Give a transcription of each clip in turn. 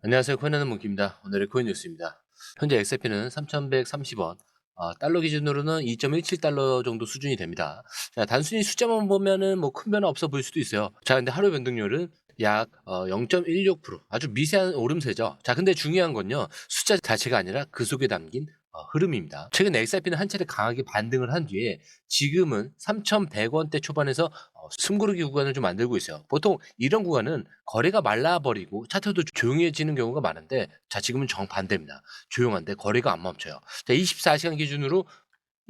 안녕하세요. 코인하는 문기입니다. 오늘의 코인 뉴스입니다. 현재 XRP는 3,130원, 달러 기준으로는 2.17달러 정도 수준이 됩니다. 자, 단순히 숫자만 보면은 뭐 큰 변화 없어 보일 수도 있어요. 자, 근데 하루 변동률은 약 0.16%, 아주 미세한 오름세죠. 자, 근데 중요한 건요, 숫자 자체가 아니라 그 속에 담긴 흐름입니다. 최근 XRP는 한 차례 강하게 반등을 한 뒤에 지금은 3,100원대 초반에서 숨고르기 구간을 좀 만들고 있어요. 보통 이런 구간은 거래가 말라버리고 차트도 조용해지는 경우가 많은데, 자, 지금은 정반대입니다. 조용한데 거래가 안 멈춰요. 자, 24시간 기준으로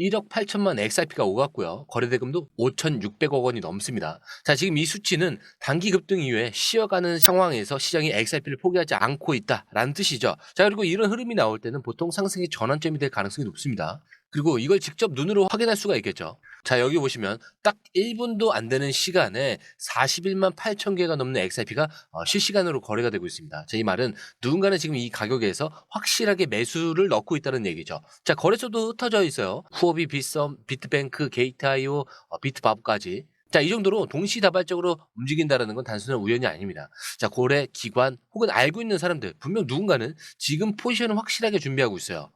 1억 8천만 XRP가 오갔고요. 거래대금도 5,600억 원이 넘습니다. 자, 지금 이 수치는 단기 급등 이후에 쉬어가는 상황에서 시장이 XRP를 포기하지 않고 있다라는 뜻이죠. 자, 그리고 이런 흐름이 나올 때는 보통 상승의 전환점이 될 가능성이 높습니다. 그리고 이걸 직접 눈으로 확인할 수가 있겠죠. 자, 여기 보시면 딱 1분도 안 되는 시간에 41만 8천 개가 넘는 XRP가 실시간으로 거래가 되고 있습니다. 자, 이 말은 누군가는 지금 이 가격에서 확실하게 매수를 넣고 있다는 얘기죠. 자, 거래소도 흩어져 있어요. 후오비, 빗썸, 비트뱅크, 게이트IO, 비트바브까지. 자, 이 정도로 동시다발적으로 움직인다는 건 단순한 우연이 아닙니다. 자, 고래, 기관 혹은 알고 있는 사람들, 분명 누군가는 지금 포지션을 확실하게 준비하고 있어요.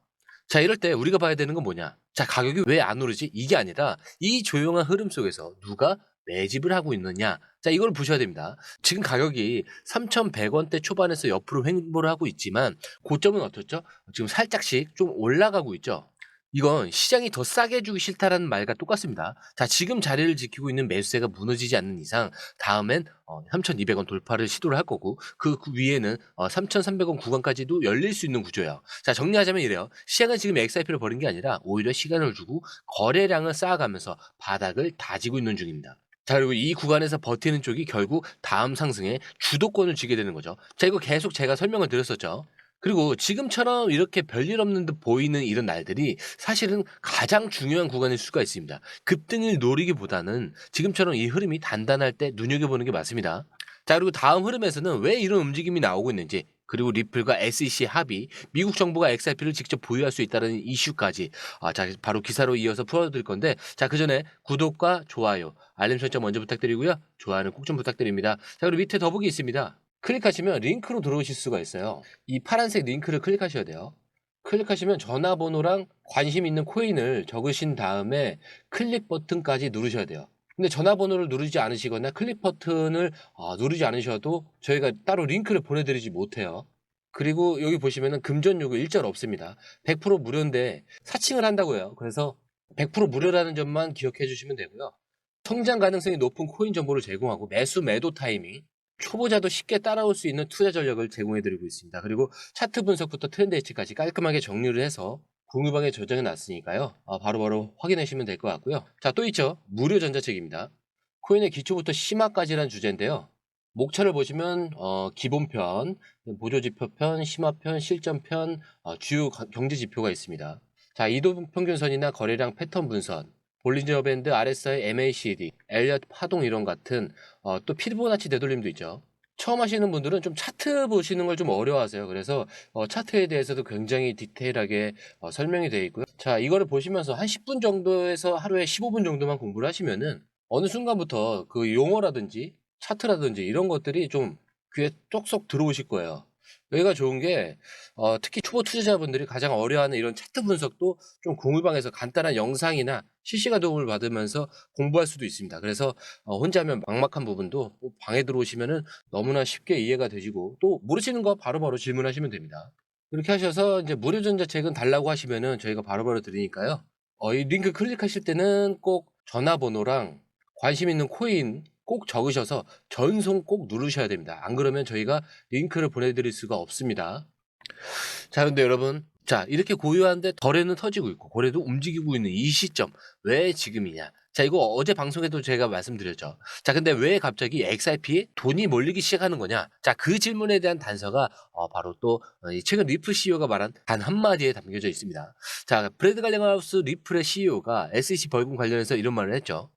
자, 이럴 때 우리가 봐야 되는 건 뭐냐? 자, 가격이 왜 안 오르지? 이게 아니라 이 조용한 흐름 속에서 누가 매집을 하고 있느냐? 자, 이걸 보셔야 됩니다. 지금 가격이 3,100원대 초반에서 옆으로 횡보를 하고 있지만 고점은 어떻죠? 지금 살짝씩 좀 올라가고 있죠. 이건 시장이 더 싸게 주기 싫다라는 말과 똑같습니다. 자, 지금 자리를 지키고 있는 매수세가 무너지지 않는 이상 다음엔 3,200원 돌파를 시도를 할 거고, 그 위에는 3,300원 구간까지도 열릴 수 있는 구조예요. 자, 정리하자면 이래요. 시장은 지금 XRP를 버린 게 아니라 오히려 시간을 주고 거래량을 쌓아가면서 바닥을 다지고 있는 중입니다. 자, 그리고 이 구간에서 버티는 쪽이 결국 다음 상승에 주도권을 쥐게 되는 거죠. 자, 이거 계속 제가 설명을 드렸었죠. 그리고 지금처럼 이렇게 별일 없는 듯 보이는 이런 날들이 사실은 가장 중요한 구간일 수가 있습니다. 급등을 노리기보다는 지금처럼 이 흐름이 단단할 때 눈여겨보는 게 맞습니다. 자, 그리고 다음 흐름에서는 왜 이런 움직임이 나오고 있는지, 그리고 리플과 SEC 합의, 미국 정부가 XRP를 직접 보유할 수 있다는 이슈까지, 자, 바로 기사로 이어서 풀어드릴 건데, 자, 그 전에 구독과 좋아요, 알림 설정 먼저 부탁드리고요. 좋아요는 꼭 좀 부탁드립니다. 자, 그리고 밑에 더보기 있습니다. 클릭하시면 링크로 들어오실 수가 있어요. 이 파란색 링크를 클릭하셔야 돼요. 클릭하시면 전화번호랑 관심 있는 코인을 적으신 다음에 클릭 버튼까지 누르셔야 돼요. 근데 전화번호를 누르지 않으시거나 클릭 버튼을 누르지 않으셔도 저희가 따로 링크를 보내드리지 못해요. 그리고 여기 보시면은 금전 요구 일절 없습니다. 100% 무료인데 사칭을 한다고 해요. 그래서 100% 무료라는 점만 기억해 주시면 되고요. 성장 가능성이 높은 코인 정보를 제공하고 매수 매도 타이밍, 초보자도 쉽게 따라올 수 있는 투자 전략을 제공해드리고 있습니다. 그리고 차트 분석부터 트렌드 예측까지 깔끔하게 정리를 해서 공유방에 저장해 놨으니까요. 바로바로 확인하시면 될 것 같고요. 자, 또 있죠. 무료 전자책입니다. 코인의 기초부터 심화까지란 주제인데요. 목차를 보시면 기본편, 보조지표편, 심화편, 실전편, 주요 경제지표가 있습니다. 자, 이동평균선이나 거래량 패턴 분선, 볼린저 밴드, RSI, MACD, 엘리엇 파동 이론 같은 또 피보나치 되돌림도 있죠. 처음 하시는 분들은 좀 차트 보시는 걸 좀 어려워하세요. 그래서 차트에 대해서도 굉장히 디테일하게 설명이 되어 있고요. 자, 이거를 보시면서 한 10분 정도에서 하루에 15분 정도만 공부를 하시면은 어느 순간부터 그 용어라든지 차트라든지 이런 것들이 좀 귀에 쏙쏙 들어오실 거예요. 여기가 좋은 게 특히 초보 투자자분들이 가장 어려워하는 이런 차트 분석도 좀 공유방에서 간단한 영상이나 실시간 도움을 받으면서 공부할 수도 있습니다. 그래서 혼자 하면 막막한 부분도 방에 들어오시면은 너무나 쉽게 이해가 되시고, 또 모르시는 거 바로바로 질문하시면 됩니다. 이렇게 하셔서 이제 무료 전자책은 달라고 하시면은 저희가 바로바로 드리니까요. 이 링크 클릭하실 때는 꼭 전화번호랑 관심 있는 코인 꼭 적으셔서 전송 꼭 누르셔야 됩니다. 안 그러면 저희가 링크를 보내드릴 수가 없습니다. 자, 근데 여러분, 자, 이렇게 고요한데 거래는 터지고 있고 거래도 움직이고 있는 이 시점, 왜 지금이냐? 자, 이거 어제 방송에도 제가 말씀드렸죠. 자, 근데 왜 갑자기 XRP에 돈이 몰리기 시작하는 거냐? 자, 그 질문에 대한 단서가 바로 또 이 최근 리플 CEO가 말한 단 한마디에 담겨져 있습니다. 자, 브래드 갈링하우스 리플의 CEO가 SEC 벌금 관련해서 이런 말을 했죠.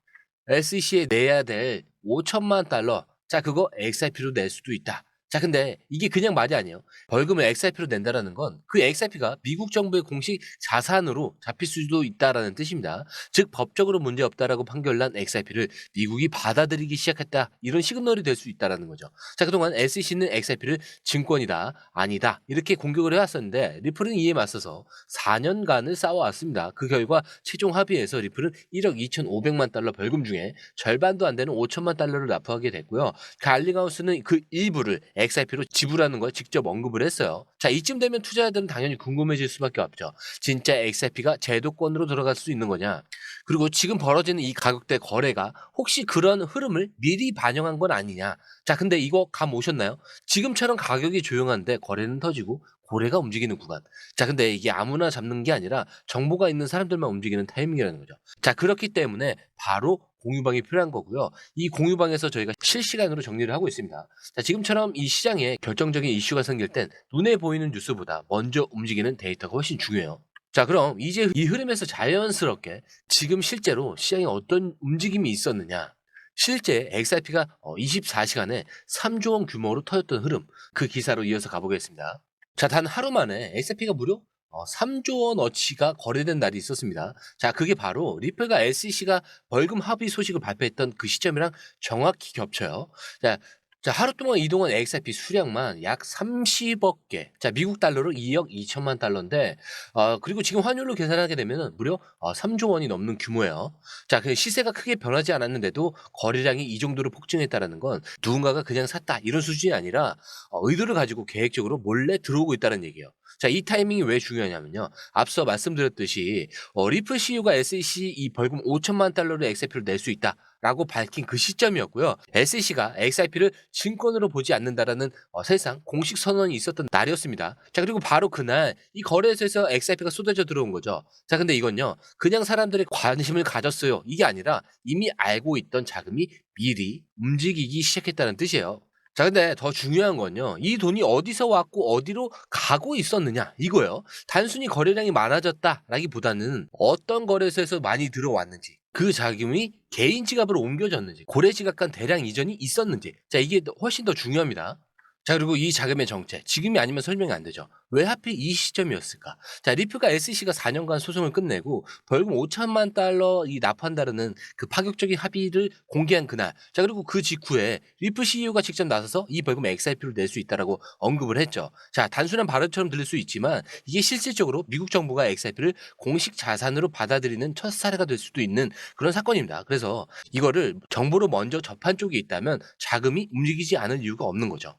SEC에 내야 될 5천만 달러, 자, 그거 XRP로 낼 수도 있다. 자, 근데 이게 그냥 말이 아니에요. 벌금을 XRP로 낸다라는 건 그 XRP가 미국 정부의 공식 자산으로 잡힐 수도 있다라는 뜻입니다. 즉 법적으로 문제없다라고 판결난 XRP를 미국이 받아들이기 시작했다. 이런 시그널이 될 수 있다라는 거죠. 자, 그동안 SEC는 XRP를 증권이다, 아니다 이렇게 공격을 해왔었는데 리플은 이에 맞서서 4년간을 싸워왔습니다. 그 결과 최종 합의에서 리플은 1억 2,500만 달러 벌금 중에 절반도 안 되는 5천만 달러를 납부하게 됐고요. 갈링하우스는 그 일부를 XRP로 지불하는 걸 직접 언급을 했어요. 자, 이쯤 되면 투자자들은 당연히 궁금해질 수밖에 없죠. 진짜 XRP가 제도권으로 들어갈 수 있는 거냐? 그리고 지금 벌어지는 이 가격대 거래가 혹시 그런 흐름을 미리 반영한 건 아니냐? 자, 근데 이거 감 오셨나요? 지금처럼 가격이 조용한데 거래는 터지고 고래가 움직이는 구간. 자, 근데 이게 아무나 잡는 게 아니라 정보가 있는 사람들만 움직이는 타이밍이라는 거죠. 자, 그렇기 때문에 바로 공유방이 필요한 거고요. 이 공유방에서 저희가 실시간으로 정리를 하고 있습니다. 자, 지금처럼 이 시장에 결정적인 이슈가 생길 땐 눈에 보이는 뉴스보다 먼저 움직이는 데이터가 훨씬 중요해요. 자, 그럼 이제 이 흐름에서 자연스럽게 지금 실제로 시장에 어떤 움직임이 있었느냐. 실제 XRP가 24시간에 3조 원 규모로 터졌던 흐름, 그 기사로 이어서 가보겠습니다. 자, 단 하루 만에 XRP가 무려 3조 원어치가 거래된 날이 있었습니다. 자, 그게 바로 리플과 SEC가 벌금 합의 소식을 발표했던 그 시점이랑 정확히 겹쳐요. 자, 하루 동안 이동한 XRP 수량만 약 30억 개. 자, 미국 달러로 2억 2천만 달러인데, 그리고 지금 환율로 계산하게 되면 무려 3조 원이 넘는 규모예요. 자, 그 시세가 크게 변하지 않았는데도 거래량이 이 정도로 폭증했다는 건 누군가가 그냥 샀다 이런 수준이 아니라 의도를 가지고 계획적으로 몰래 들어오고 있다는 얘기예요. 자, 이 타이밍이 왜 중요하냐면요. 앞서 말씀드렸듯이 리플 CEO가 SEC 이 벌금 5천만 달러를 XRP로 낼 수 있다라고 밝힌 그 시점이었고요. SEC가 XRP를 증권으로 보지 않는다라는 사실상 공식 선언이 있었던 날이었습니다. 자, 그리고 바로 그날 이 거래소에서 XRP가 쏟아져 들어온 거죠. 자, 근데 이건요. 그냥 사람들이 관심을 가졌어요. 이게 아니라 이미 알고 있던 자금이 미리 움직이기 시작했다는 뜻이에요. 자, 근데 더 중요한 건요. 이 돈이 어디서 왔고 어디로 가고 있었느냐 이거예요. 단순히 거래량이 많아졌다라기보다는 어떤 거래소에서 많이 들어왔는지, 그 자금이 개인 지갑으로 옮겨졌는지, 고래 지갑 간 대량 이전이 있었는지, 자, 이게 훨씬 더 중요합니다. 자, 그리고 이 자금의 정체, 지금이 아니면 설명이 안 되죠. 왜 하필 이 시점이었을까? 자, 리플과 SEC가 4년간 소송을 끝내고 벌금 5천만 달러 이 납한다는 그 파격적인 합의를 공개한 그날. 자, 그리고 그 직후에 리플 CEO가 직접 나서서 이 벌금 XRP로 낼 수 있다라고 언급을 했죠. 자, 단순한 발언처럼 들릴 수 있지만 이게 실질적으로 미국 정부가 XRP를 공식 자산으로 받아들이는 첫 사례가 될 수도 있는 그런 사건입니다. 그래서 이거를 정보로 먼저 접한 쪽이 있다면 자금이 움직이지 않을 이유가 없는 거죠.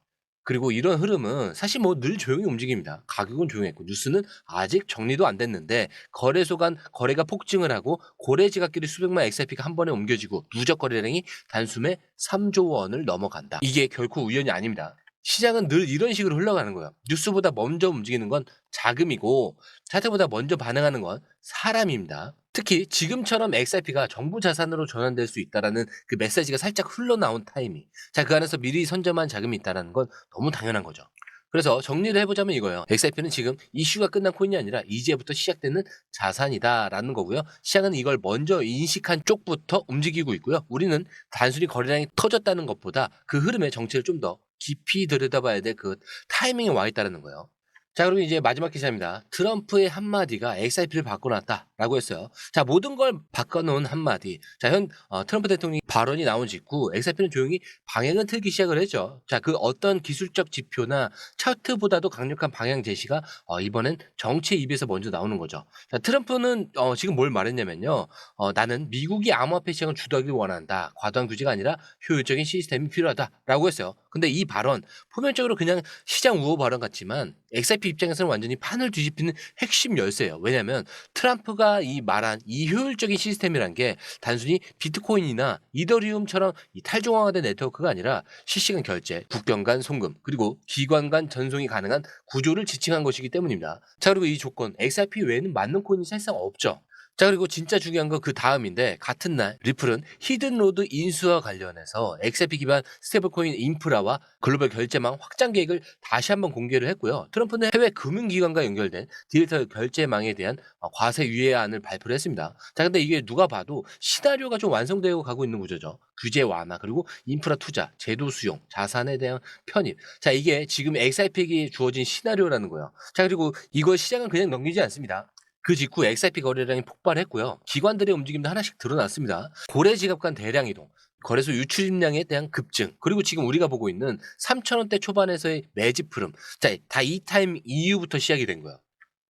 그리고 이런 흐름은 사실 뭐 늘 조용히 움직입니다. 가격은 조용했고 뉴스는 아직 정리도 안 됐는데 거래소 간 거래가 폭증을 하고 고래 지갑끼리 수백만 XRP가 한 번에 옮겨지고 누적 거래량이 단숨에 3조 원을 넘어간다. 이게 결코 우연이 아닙니다. 시장은 늘 이런 식으로 흘러가는 거예요. 뉴스보다 먼저 움직이는 건 자금이고 차트보다 먼저 반응하는 건 사람입니다. 특히 지금처럼 XRP가 정부 자산으로 전환될 수 있다라는 그 메시지가 살짝 흘러나온 타이밍. 자, 그 안에서 미리 선점한 자금이 있다는 건 너무 당연한 거죠. 그래서 정리를 해보자면 이거예요. XRP는 지금 이슈가 끝난 코인이 아니라 이제부터 시작되는 자산이다라는 거고요. 시장은 이걸 먼저 인식한 쪽부터 움직이고 있고요. 우리는 단순히 거래량이 터졌다는 것보다 그 흐름의 정체를 좀 더 깊이 들여다봐야 될 그 타이밍에 와 있다는 거예요. 자, 그리고 이제 마지막 기사입니다. 트럼프의 한마디가 XRP를 바꿔놨다라고 했어요. 자, 모든 걸 바꿔놓은 한마디. 자, 트럼프 대통령이 발언이 나온 직후 XRP는 조용히 방향을 틀기 시작을 했죠. 자, 그 어떤 기술적 지표나 차트보다도 강력한 방향 제시가 이번엔 정치의 입에서 먼저 나오는 거죠. 자, 트럼프는 지금 뭘 말했냐면요. 나는 미국이 암호화폐 시장을 주도하길 원한다. 과도한 규제가 아니라 효율적인 시스템이 필요하다라고 했어요. 근데 이 발언 표면적으로 그냥 시장 우호 발언 같지만 XRP 입장에서는 완전히 판을 뒤집히는 핵심 열쇠예요. 왜냐하면 트럼프가 이 말한 이 효율적인 시스템이란 게 단순히 비트코인이나 이더리움처럼 이 탈중앙화된 네트워크가 아니라 실시간 결제, 국경 간 송금, 그리고 기관 간 전송이 가능한 구조를 지칭한 것이기 때문입니다. 자, 그리고 이 조건 XRP 외에는 맞는 코인이 사실상 없죠. 자, 그리고 진짜 중요한 건 그 다음인데, 같은 날 리플은 히든로드 인수와 관련해서 XRP 기반 스테이블코인 인프라와 글로벌 결제망 확장 계획을 다시 한번 공개를 했고요. 트럼프는 해외 금융기관과 연결된 디지털 결제망에 대한 과세 유예안을 발표를 했습니다. 자, 근데 이게 누가 봐도 시나리오가 좀 완성되어 가고 있는 구조죠. 규제 완화, 그리고 인프라 투자, 제도 수용, 자산에 대한 편입. 자, 이게 지금 XRP에게 주어진 시나리오라는 거예요. 자, 그리고 이걸 시장은 그냥 넘기지 않습니다. 그 직후 XRP 거래량이 폭발했고요. 기관들의 움직임도 하나씩 드러났습니다. 고래 지갑 간 대량 이동, 거래소 유출입량에 대한 급증, 그리고 지금 우리가 보고 있는 3,000원대 초반에서의 매집 흐름. 자, 다 이 타임 이후부터 시작이 된 거예요.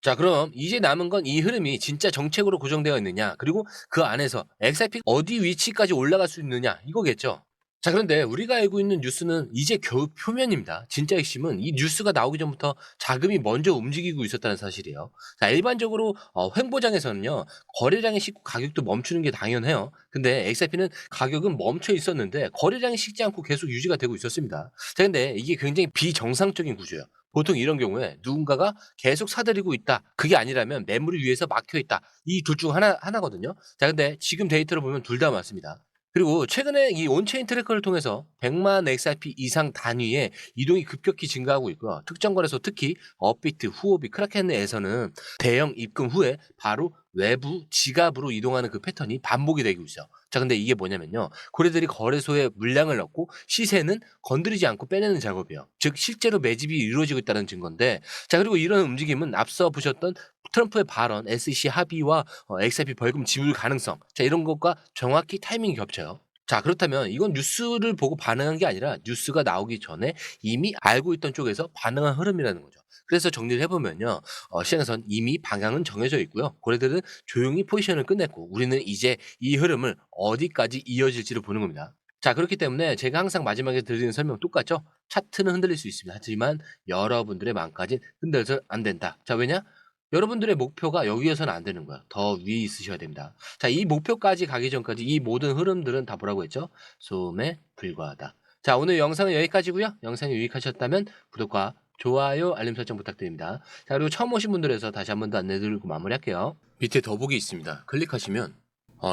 자, 그럼 이제 남은 건 이 흐름이 진짜 정책으로 고정되어 있느냐, 그리고 그 안에서 XRP 어디 위치까지 올라갈 수 있느냐, 이거겠죠. 자, 그런데 우리가 알고 있는 뉴스는 이제 겨우 표면입니다. 진짜 핵심은 이 뉴스가 나오기 전부터 자금이 먼저 움직이고 있었다는 사실이에요. 자, 일반적으로 횡보장에서는요, 거래량이 식고 가격도 멈추는 게 당연해요. 근데 XRP는 가격은 멈춰 있었는데 거래량이 식지 않고 계속 유지가 되고 있었습니다. 자, 근데 이게 굉장히 비정상적인 구조예요. 보통 이런 경우에 누군가가 계속 사들이고 있다. 그게 아니라면 매물이 위에서 막혀 있다. 이 둘 중 하나거든요. 자, 근데 지금 데이터를 보면 둘 다 맞습니다. 그리고 최근에 이 온체인 트래커를 통해서 100만 XRP 이상 단위의 이동이 급격히 증가하고 있고요. 특정 거래소, 특히 업비트, 후오비, 크라켄에서는 대형 입금 후에 바로 외부 지갑으로 이동하는 그 패턴이 반복이 되고 있어요. 자, 근데 이게 뭐냐면요, 고래들이 거래소에 물량을 넣고 시세는 건드리지 않고 빼내는 작업이에요. 즉 실제로 매집이 이루어지고 있다는 증거인데, 자, 그리고 이런 움직임은 앞서 보셨던 트럼프의 발언, SEC 합의와 XRP 벌금 지불 가능성, 자, 이런 것과 정확히 타이밍이 겹쳐요. 자, 그렇다면 이건 뉴스를 보고 반응한 게 아니라 뉴스가 나오기 전에 이미 알고 있던 쪽에서 반응한 흐름이라는 거죠. 그래서 정리를 해보면요, 시장에선 이미 방향은 정해져 있고요. 고래들은 조용히 포지션을 끝냈고, 우리는 이제 이 흐름을 어디까지 이어질지를 보는 겁니다. 자, 그렇기 때문에 제가 항상 마지막에 드리는 설명 똑같죠? 차트는 흔들릴 수 있습니다. 하지만 여러분들의 마음까지 흔들어서는 안 된다. 자, 왜냐? 여러분들의 목표가 여기에서는 안 되는 거야. 더 위에 있으셔야 됩니다. 자, 이 목표까지 가기 전까지 이 모든 흐름들은 다 뭐라고 했죠? 소음에 불과하다. 자, 오늘 영상은 여기까지고요. 영상이 유익하셨다면 구독과 좋아요, 알림 설정 부탁드립니다. 자, 그리고 처음 오신 분들에서 다시 한 번 더 안내드리고 마무리할게요. 밑에 더보기 있습니다. 클릭하시면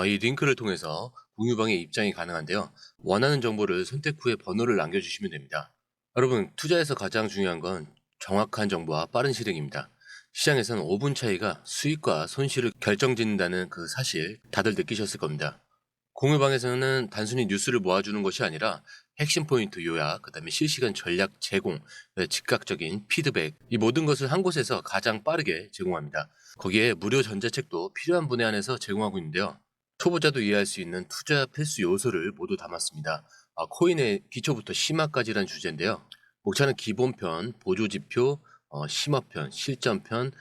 이 링크를 통해서 공유방에 입장이 가능한데요. 원하는 정보를 선택 후에 번호를 남겨주시면 됩니다. 여러분, 투자에서 가장 중요한 건 정확한 정보와 빠른 실행입니다. 시장에서는 5분 차이가 수익과 손실을 결정짓는다는 그 사실 다들 느끼셨을 겁니다. 공유방에서는 단순히 뉴스를 모아주는 것이 아니라 핵심 포인트 요약, 그 다음에 실시간 전략 제공, 즉각적인 피드백, 이 모든 것을 한 곳에서 가장 빠르게 제공합니다. 거기에 무료 전자책도 필요한 분에 한해서 제공하고 있는데요. 초보자도 이해할 수 있는 투자 필수 요소를 모두 담았습니다. 코인의 기초부터 심화까지란 주제인데요. 목차는 기본편, 보조지표, 심화편, 실전편,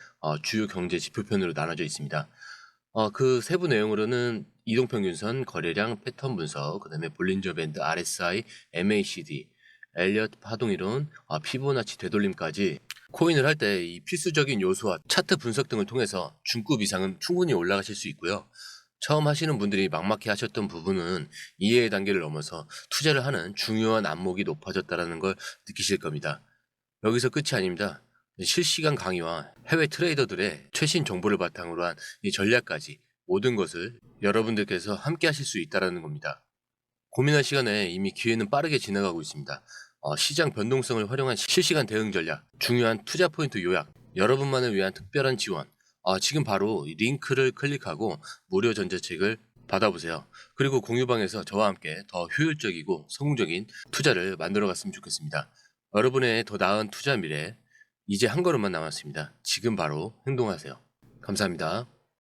주요 경제 지표편으로 나눠져 있습니다. 그 세부 내용으로는 이동평균선, 거래량, 패턴 분석, 그 다음에 볼린저 밴드, RSI, MACD, 엘리엇 파동이론, 피보나치 되돌림까지 코인을 할 때 이 필수적인 요소와 차트 분석 등을 통해서 중급 이상은 충분히 올라가실 수 있고요. 처음 하시는 분들이 막막해 하셨던 부분은 이해의 단계를 넘어서 투자를 하는 중요한 안목이 높아졌다는 걸 느끼실 겁니다. 여기서 끝이 아닙니다. 실시간 강의와 해외 트레이더들의 최신 정보를 바탕으로 한 이 전략까지 모든 것을 여러분들께서 함께 하실 수 있다는 겁니다. 고민할 시간에 이미 기회는 빠르게 지나가고 있습니다. 시장 변동성을 활용한 실시간 대응 전략, 중요한 투자 포인트 요약, 여러분만을 위한 특별한 지원, 지금 바로 이 링크를 클릭하고 무료 전자책을 받아보세요. 그리고 공유방에서 저와 함께 더 효율적이고 성공적인 투자를 만들어 갔으면 좋겠습니다. 여러분의 더 나은 투자 미래, 이제 한 걸음만 남았습니다. 지금 바로 행동하세요. 감사합니다.